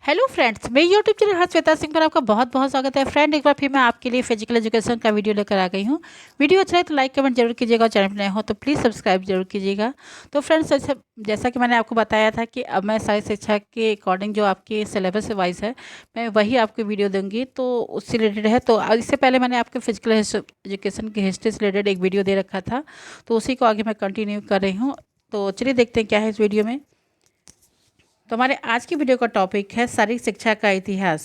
Hello friends, मैं YouTube channel हर्षवेता Singh पर आपका बहुत बहुत स्वागत है। फ्रेंड, एक बार फिर मैं आपके लिए फिजिकल एजुकेशन का वीडियो लेकर आ गई हूँ। वीडियो अच्छा है तो लाइक कमेंट जरूर कीजिएगा, चैनल पर नए हो तो प्लीज़ सब्सक्राइब जरूर कीजिएगा। तो फ्रेंड्स, जैसा कि मैंने आपको बताया था कि अब मैं सारी शिक्षा के अकॉर्डिंग जो आपके सिलेबस वाइज है, मैं वही आपको वीडियो दूँगी, तो उससे रिलेटेड है। तो इससे पहले मैंने आपके फिजिकल एजुकेशन की हिस्ट्री से रिलेटेड एक वीडियो दे रखा था, तो उसी को आगे मैं कंटिन्यू कर रही हूँ। तो चलिए देखते हैं क्या है इस वीडियो में। तो हमारे आज की वीडियो का टॉपिक है शारीरिक शिक्षा का इतिहास।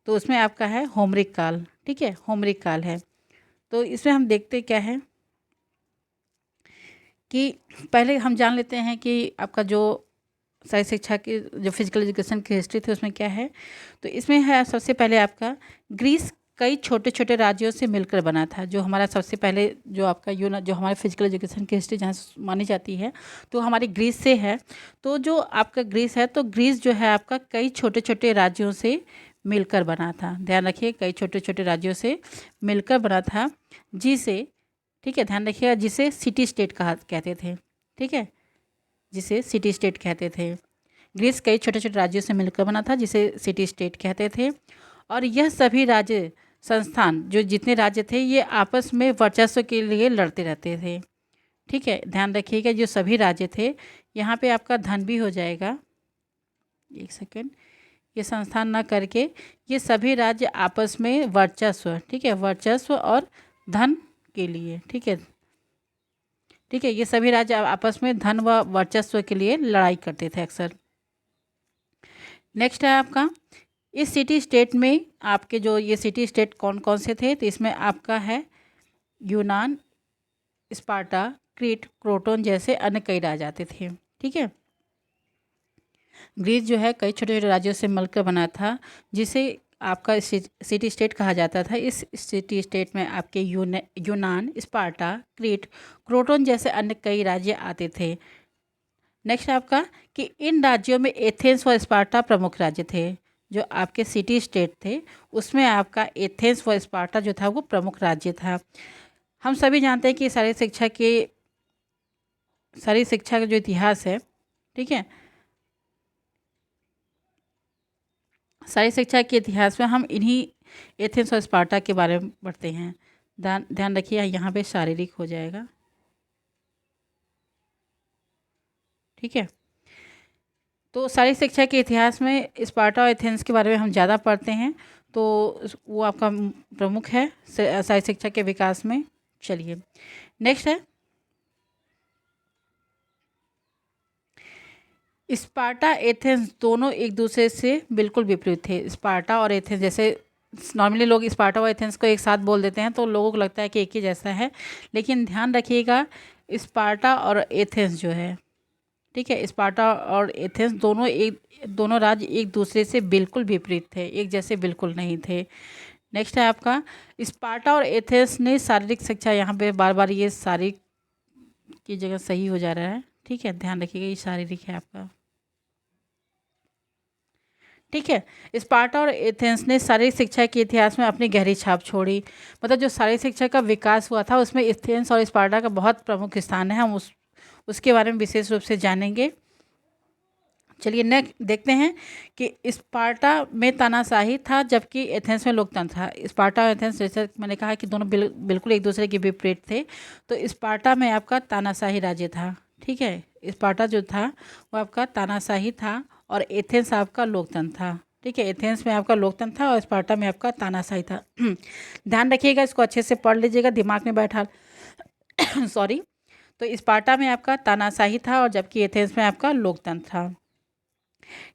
तो उसमें आपका है होमरिक काल। ठीक है, होमरिक काल है। तो इसमें हम देखते क्या है कि पहले हम जान लेते हैं कि आपका जो शारीरिक शिक्षा की जो फिजिकल एजुकेशन की हिस्ट्री थी उसमें क्या है। तो इसमें है सबसे पहले आपका ग्रीस कई छोटे छोटे राज्यों से मिलकर बना था। जो हमारा सबसे पहले जो आपका जो हमारे फिजिकल एजुकेशन की हिस्ट्री जहाँ मानी जाती है तो हमारी ग्रीस से है। तो जो आपका ग्रीस है, तो ग्रीस जो है आपका कई छोटे छोटे राज्यों से मिलकर बना था। ध्यान रखिए, कई छोटे छोटे राज्यों से मिलकर बना था, जिसे, ठीक है, ध्यान रखिएगा, जिसे सिटी स्टेट कहा कहते थे। ठीक है, जिसे सिटी स्टेट कहते थे। ग्रीस कई छोटे छोटे राज्यों से मिलकर बना था, जिसे सिटी स्टेट कहते थे। और यह सभी राज्य संस्थान, जो जितने राज्य थे, ये आपस में वर्चस्व के लिए लड़ते रहते थे। ठीक है, ध्यान रखिएगा, जो सभी राज्य थे, यहाँ पे आपका धन भी हो जाएगा, एक सेकेंड, ये संस्थान ना करके ये सभी राज्य आपस में वर्चस्व, ठीक है, वर्चस्व और धन के लिए, ठीक है, ठीक है, ये सभी राज्य आपस में धन व वर्चस्व के लिए लड़ाई करते थे अक्सर। नेक्स्ट है आपका, इस सिटी स्टेट में आपके जो ये सिटी स्टेट कौन कौन से थे, तो इसमें आपका है यूनान, स्पार्टा, क्रीट, क्रोटोन जैसे अन्य कई राज्य आते थे। ठीक है, ग्रीस जो है कई छोटे छोटे राज्यों से मिलकर बना था, जिसे आपका सिटी स्टेट कहा जाता था। इस सिटी स्टेट में आपके यूनान, स्पार्टा, क्रीट, क्रोटोन जैसे अन्य कई राज्य आते थे। नेक्स्ट आपका कि इन राज्यों में एथेंस व स्पार्टा प्रमुख राज्य थे। जो आपके सिटी स्टेट थे उसमें आपका एथेंस व स्पार्टा जो था वो प्रमुख राज्य था। हम सभी जानते हैं कि सारी शिक्षा का जो इतिहास है, ठीक है, सारी शिक्षा के इतिहास में हम इन्हीं एथेंस और स्पार्टा के बारे में पढ़ते हैं। ध्यान ध्यान रखिए, यहाँ पे शारीरिक हो जाएगा। ठीक है, तो सारी शिक्षा के इतिहास में स्पार्टा और एथेंस के बारे में हम ज़्यादा पढ़ते हैं, तो वो आपका प्रमुख है सारी शिक्षा के विकास में। चलिए नेक्स्ट है, स्पार्टा एथेंस दोनों एक दूसरे से बिल्कुल विपरीत थे। स्पार्टा और एथेंस, जैसे नॉर्मली लोग स्पार्टा और एथेंस को एक साथ बोल देते हैं तो लोगों को लगता है कि एक ही जैसा है, लेकिन ध्यान रखिएगा, स्पार्टा और एथेंस जो है, ठीक है, स्पार्टा और एथेंस दोनों राज्य एक दूसरे से बिल्कुल विपरीत थे, एक जैसे बिल्कुल नहीं थे। नेक्स्ट है आपका, स्पार्टा और एथेंस ने शारीरिक शिक्षा, यहाँ पे बार बार ये शारीरिक की जगह सही हो जा रहा है, ठीक है, ध्यान रखिएगा, ये शारीरिक है आपका। ठीक है, स्पार्टा और एथेंस ने शारीरिक शिक्षा के इतिहास में अपनी गहरी छाप छोड़ी। मतलब जो शारीरिक शिक्षा का विकास हुआ था उसमें एथेंस और स्पार्टा का बहुत प्रमुख स्थान है। हम उसके बारे में विशेष रूप से जानेंगे। चलिए नेक्स्ट देखते हैं कि स्पार्टा में तानाशाही था जबकि एथेंस में लोकतंत्र था। स्पार्टा और एथेंस, जैसे मैंने कहा कि दोनों बिल्कुल एक दूसरे के विपरीत थे। तो स्पार्टा में आपका तानाशाही राज्य था। ठीक है, स्पार्टा जो था वो आपका तानाशाही था और एथेंस आपका लोकतंत्र था। ठीक है, एथेंस में आपका लोकतंत्र था और स्पार्टा में आपका तानाशाही था। ध्यान रखिएगा, इसको अच्छे से पढ़ लीजिएगा, दिमाग में बैठा सॉरी। तो स्पार्टा में आपका तानाशाही था और जबकि एथेंस में आपका लोकतंत्र था।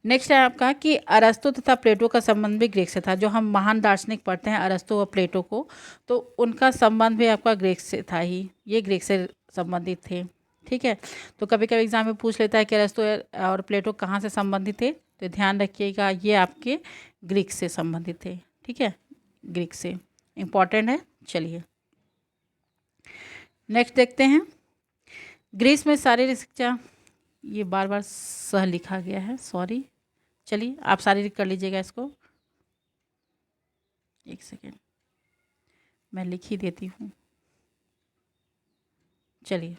नेक्स्ट है आपका कि अरस्तु तथा प्लेटो का संबंध भी ग्रीक से था। जो हम महान दार्शनिक पढ़ते हैं अरस्तु और प्लेटो को, तो उनका संबंध भी आपका ग्रीक से था ही, ये ग्रीक से संबंधित थे। ठीक है, तो कभी कभी एग्जाम में पूछ लेता है कि अरस्तु और प्लेटो कहाँ से संबंधित थे, तो ध्यान रखिएगा ये आपके ग्रीक से संबंधित थे। ठीक है, ग्रीक से इम्पॉर्टेंट है। चलिए नेक्स्ट देखते हैं, ग्रीस में शारीरिक शिक्षा, ये बार बार सह लिखा गया है, सॉरी। चलिए आप शारीरिक कर लीजिएगा इसको, एक सेकेंड मैं लिख ही देती हूँ। चलिए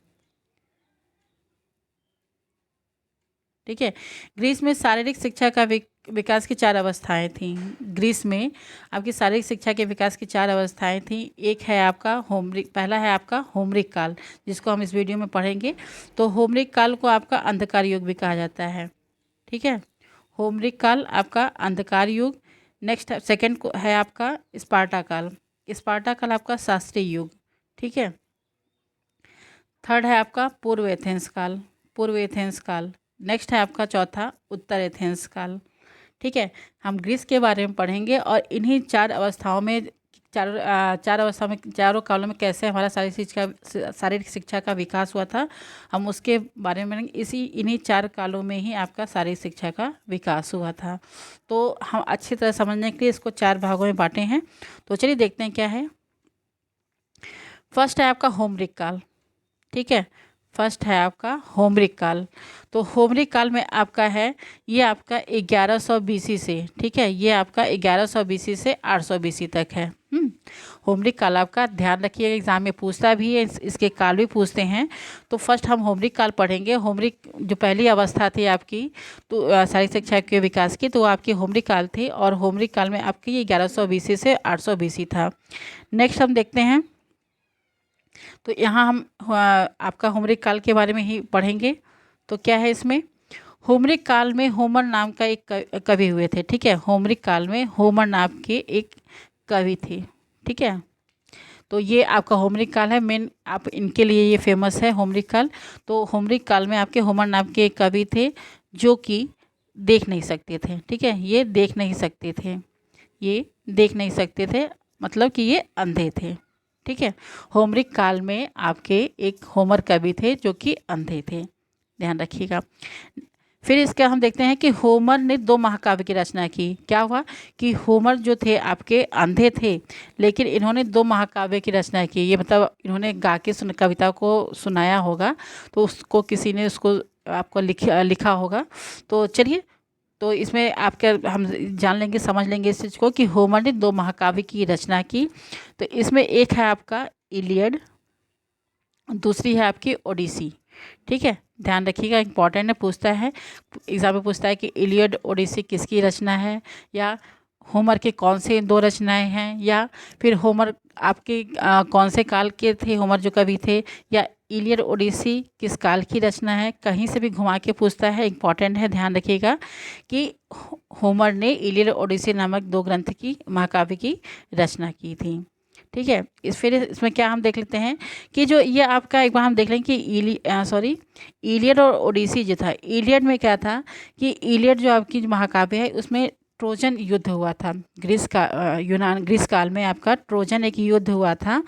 ठीक है। ग्रीस में शारीरिक शिक्षा का विकास की 4 अवस्थाएं थीं। ग्रीस में आपकी शारीरिक शिक्षा के विकास की 4 अवस्थाएं थीं। एक है आपका होमरिक, पहला है आपका होमरिक काल, जिसको हम इस वीडियो में पढ़ेंगे। तो होमरिक काल को आपका अंधकार युग भी कहा जाता है। ठीक है, होमरिक काल आपका अंधकार युग। नेक्स्ट सेकंड को है आपका स्पार्टा काल। स्पार्टा काल आपका शास्त्रीय युग। ठीक है। थर्ड है आपका पूर्व एथेंस काल, पूर्व एथेंस काल। नेक्स्ट है आपका चौथा उत्तर एथेंस काल। ठीक है, हम ग्रीस के बारे में पढ़ेंगे और इन्हीं 4 अवस्थाओं में, चार अवस्थाओं में, चारों कालों में कैसे हमारा शारीरिक शिक्षा का विकास हुआ था, हम उसके बारे में इन्हीं 4 कालों में ही आपका शारीरिक शिक्षा का विकास हुआ था। तो हम अच्छी तरह समझने के लिए इसको 4 भागों में बांटे हैं। तो चलिए देखते हैं क्या है। फर्स्ट है आपका होमरिक काल। ठीक है, फर्स्ट है आपका होमरिक काल। तो होमरिक काल में आपका है, ये आपका 1100 बीसी से, ठीक है, ये आपका 1100 बीसी से 800 बीसी तक है। होमरिक काल आपका ध्यान रखिएगा, एग्जाम में पूछता भी है, इसके काल भी पूछते हैं। तो फर्स्ट हम होमरिक काल पढ़ेंगे। होमरिक जो पहली अवस्था थी आपकी, तो शारीरिक शिक्षा के विकास की, तो आपकी होमरिक काल थी। और होमरिक काल में आपकी 1100 बीसी से 800 बीसी था। नेक्स्ट हम देखते हैं, तो यहाँ हम आपका होमरिक काल के बारे में ही पढ़ेंगे। तो क्या है इसमें, होमरिक काल में होमर नाम का एक कवि हुए थे। ठीक है, होमरिक काल में होमर नाम के एक कवि थे। ठीक है, तो ये आपका होमरिक काल है। मेन आप इनके लिए ये फेमस है होमरिक काल। तो होमरिक काल में आपके होमर नाम के एक कवि थे जो कि देख नहीं सकते थे। ठीक है, ये देख नहीं सकते थे, ये देख नहीं सकते थे, मतलब कि ये अंधे थे। ठीक है, होमरिक काल में आपके एक होमर कवि थे जो कि अंधे थे, ध्यान रखिएगा। फिर इसका हम देखते हैं कि होमर ने 2 महाकाव्य की रचना की। क्या हुआ कि होमर जो थे आपके अंधे थे, लेकिन इन्होंने 2 महाकाव्य की रचना की। ये मतलब इन्होंने गा के कविता को सुनाया होगा, तो उसको किसी ने उसको आपको लिखा होगा। तो चलिए, तो इसमें आपके हम जान लेंगे, समझ लेंगे इस चीज़ को कि होमर ने 2 महाकाव्य की रचना की। तो इसमें एक है आपका इलियड, दूसरी है आपकी ओडिसी। ठीक है, ध्यान रखिएगा, इंपॉर्टेंट है, पूछता है एग्जाम में, पूछता है कि इलियड ओडिसी किसकी रचना है, या होमर के कौन से 2 रचनाएं हैं, या फिर होमर आपके कौन से काल के थे, होमर जो कवि थे, या इलियड ओडिसी किस काल की रचना है। कहीं से भी घुमा के पूछता है, इंपॉर्टेंट है, ध्यान रखिएगा कि होमर ने इलियड ओडिसी नामक 2 ग्रंथ की, महाकाव्य की रचना की थी। ठीक है, फिर इसमें क्या हम देख लेते हैं कि जो ये आपका एक बार हम देख लें कि इलियड और ओडिसी जो था, इलियड में क्या था कि इलियड जो आपकी जो महाकाव्य है उसमें ट्रोजन युद्ध हुआ था। ग्रीस काल में आपका ट्रोजन एक युद्ध हुआ था।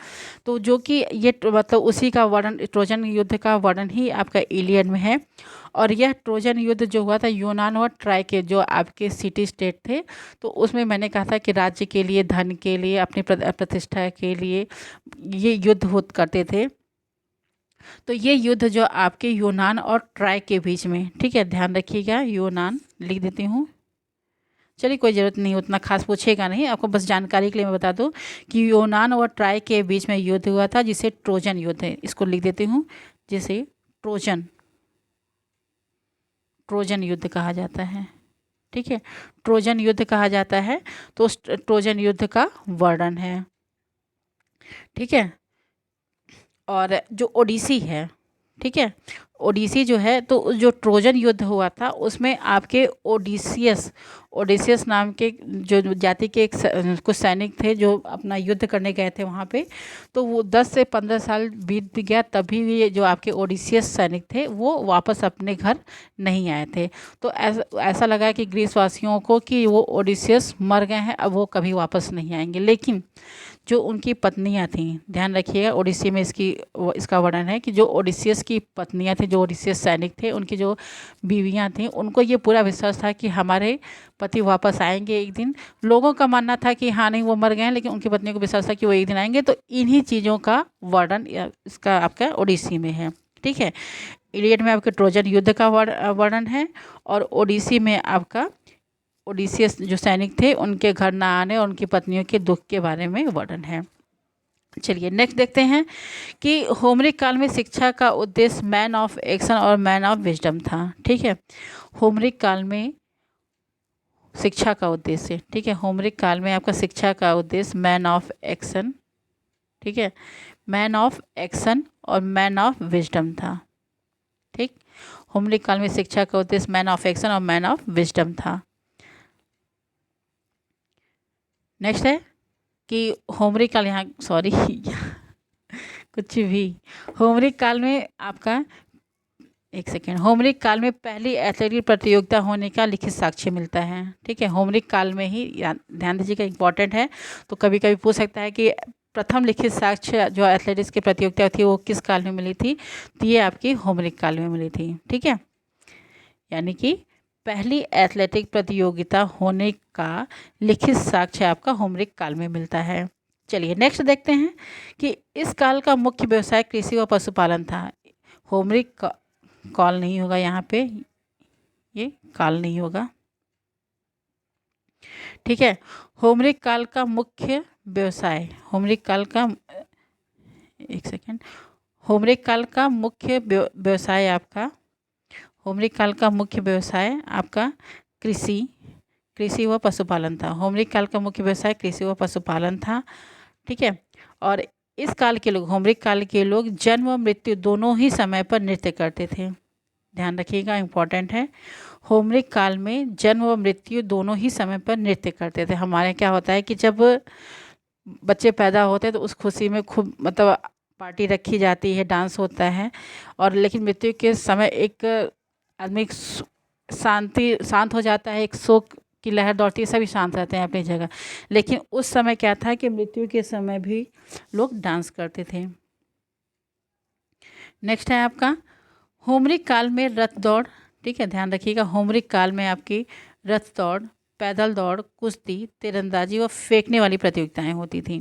तो जो कि ये मतलब उसी का वर्णन, ट्रोजन युद्ध का वर्णन ही आपका इलियड में है। और यह ट्रोजन युद्ध जो हुआ था यूनान और ट्राय के जो आपके सिटी स्टेट थे, तो उसमें मैंने कहा था कि राज्य के लिए, धन के लिए, अपनी प्रतिष्ठा के लिए ये युद्ध करते थे। तो ये युद्ध जो आपके यूनान और ट्राय के बीच में, ठीक है, ध्यान रखिएगा, यूनान लिख देती हूँ। चलिए, कोई ज़रूरत नहीं, उतना खास पूछेगा नहीं, आपको बस जानकारी के लिए मैं बता दूं कि यूनान और ट्राय के बीच में युद्ध हुआ था, जिसे ट्रोजन युद्ध है, इसको लिख देती हूँ, जिसे ट्रोजन युद्ध कहा जाता है। ठीक है, ट्रोजन युद्ध कहा जाता है। तो उस ट्रोजन युद्ध का वर्णन है। ठीक है, और जो ओडिसी है, ठीक है, ओडिसी जो है, तो जो ट्रोजन युद्ध हुआ था उसमें आपके ओडिसियस नाम के जो जाति के कुछ सैनिक थे जो अपना युद्ध करने गए थे वहाँ पे। तो वो 10 से 15 साल बीत गया, तभी भी ये जो आपके ओडिसियस सैनिक थे वो वापस अपने घर नहीं आए थे। तो ऐसा लगा कि ग्रीस वासियों को कि वो ओडिसियस मर गए हैं, अब वो कभी वापस नहीं आएंगे। लेकिन जो उनकी पत्नियां थीं, ध्यान रखिएगा, ओडिसी में इसका वर्णन है कि जो ओडिसियस की पत्नियां थीं, जो ओडिसियस सैनिक थे, उनकी जो बीवियां थीं, उनको ये पूरा विश्वास था कि हमारे पति वापस आएंगे एक दिन। लोगों का मानना था कि हाँ नहीं, वो मर गए हैं, लेकिन उनकी पत्नियों को विश्वास था कि वो एक दिन आएंगे। तो इन्हीं चीज़ों का वर्णन इसका आपका ओडिसी में है। ठीक है, इलियड में आपके ट्रोजन युद्ध का वर्णन है, और ओडिसी में आपका ओडिसियस जो सैनिक थे उनके घर ना आने और उनकी पत्नियों के दुख के बारे में वर्णन है। चलिए नेक्स्ट देखते हैं कि होमरिक काल में शिक्षा का उद्देश्य मैन ऑफ एक्शन और मैन ऑफ विजडम था। ठीक है, होमरिक काल में शिक्षा का उद्देश्य, ठीक है, होमरिक काल में आपका शिक्षा का उद्देश्य मैन ऑफ एक्शन, ठीक है, मैन ऑफ एक्शन और मैन ऑफ विजडम था। ठीक, होमरिक काल में शिक्षा का उद्देश्य मैन ऑफ एक्शन और मैन ऑफ विजडम था। नेक्स्ट है कि होमरिक काल, यहाँ सॉरी कुछ भी, होमरिक काल में आपका एक सेकेंड, होमरिक काल में पहली एथलेटिक प्रतियोगिता होने का लिखित साक्ष्य मिलता है। ठीक है, होमरिक काल में ही, ध्यान दीजिएगा, इंपॉर्टेंट है, तो कभी कभी पूछ सकता है कि प्रथम लिखित साक्ष्य जो एथलेटिक्स की प्रतियोगिता थी वो किस काल में मिली थी, तो ये आपकी होमरिक काल में मिली थी। ठीक है, यानी कि पहली एथलेटिक प्रतियोगिता होने का लिखित साक्ष्य आपका होमरिक काल में मिलता है। चलिए नेक्स्ट देखते हैं कि इस काल का मुख्य व्यवसाय कृषि व पशुपालन था। होमरिक काल नहीं होगा यहाँ पे, ये काल नहीं होगा। ठीक है, होमरिक काल का मुख्य व्यवसाय, होमरिक काल का, एक सेकेंड, होमरिक काल का मुख्य व्यवसाय आपका, होमरिक काल का मुख्य व्यवसाय आपका कृषि व पशुपालन था। होमरिक काल का मुख्य व्यवसाय कृषि व पशुपालन था। ठीक है, और इस काल के लोग, होमरिक काल के लोग जन्म व मृत्यु दोनों ही समय पर नृत्य करते थे। ध्यान रखिएगा, इम्पॉर्टेंट है, होमरिक काल में जन्म व मृत्यु दोनों ही समय पर नृत्य करते थे। हमारे क्या होता है कि जब बच्चे पैदा होते हैं तो उस खुशी में खूब मतलब पार्टी रखी जाती है, डांस होता है, और लेकिन मृत्यु के समय एक आदमी शांत हो जाता है, एक शोक की लहर दौड़ती है, सभी शांत रहते हैं अपनी जगह। लेकिन उस समय क्या था कि मृत्यु के समय भी लोग डांस करते थे। नेक्स्ट है आपका होमरिक काल में रथ दौड़। ठीक है, ध्यान रखिएगा, होमरिक काल में आपकी रथ दौड़, पैदल दौड़, कुश्ती, तीरंदाजी व फेंकने वाली प्रतियोगिताएं होती थीं।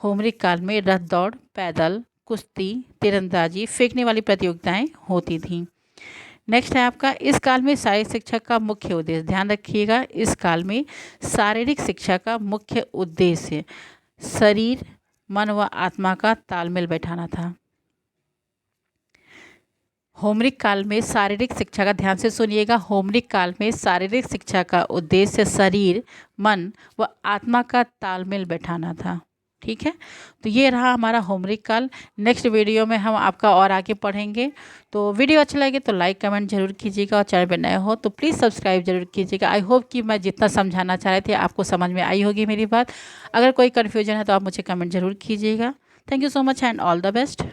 होमरिक काल में रथ दौड़, पैदल, कुश्ती, तीरंदाजी, फेंकने वाली प्रतियोगिताएं होती थीं। नेक्स्ट है आपका इस काल में शारीरिक शिक्षा का मुख्य उद्देश्य। ध्यान रखिएगा, इस काल में शारीरिक शिक्षा का मुख्य उद्देश्य शरीर, मन व आत्मा का तालमेल बैठाना था। होमरिक काल में शारीरिक शिक्षा का, ध्यान से सुनिएगा, होमरिक काल में शारीरिक शिक्षा का उद्देश्य शरीर, मन व आत्मा का तालमेल बैठाना था। ठीक है, तो ये रहा हमारा होमरिक काल। नेक्स्ट वीडियो में हम आपका और आगे पढ़ेंगे। तो वीडियो अच्छा लगे तो लाइक कमेंट जरूर कीजिएगा, और चैनल पर नए हो तो प्लीज़ सब्सक्राइब जरूर कीजिएगा। आई होप कि मैं जितना समझाना चाह रही थी आपको समझ में आई होगी मेरी बात। अगर कोई कन्फ्यूजन है तो आप मुझे कमेंट जरूर कीजिएगा। Thank you so much and all the best.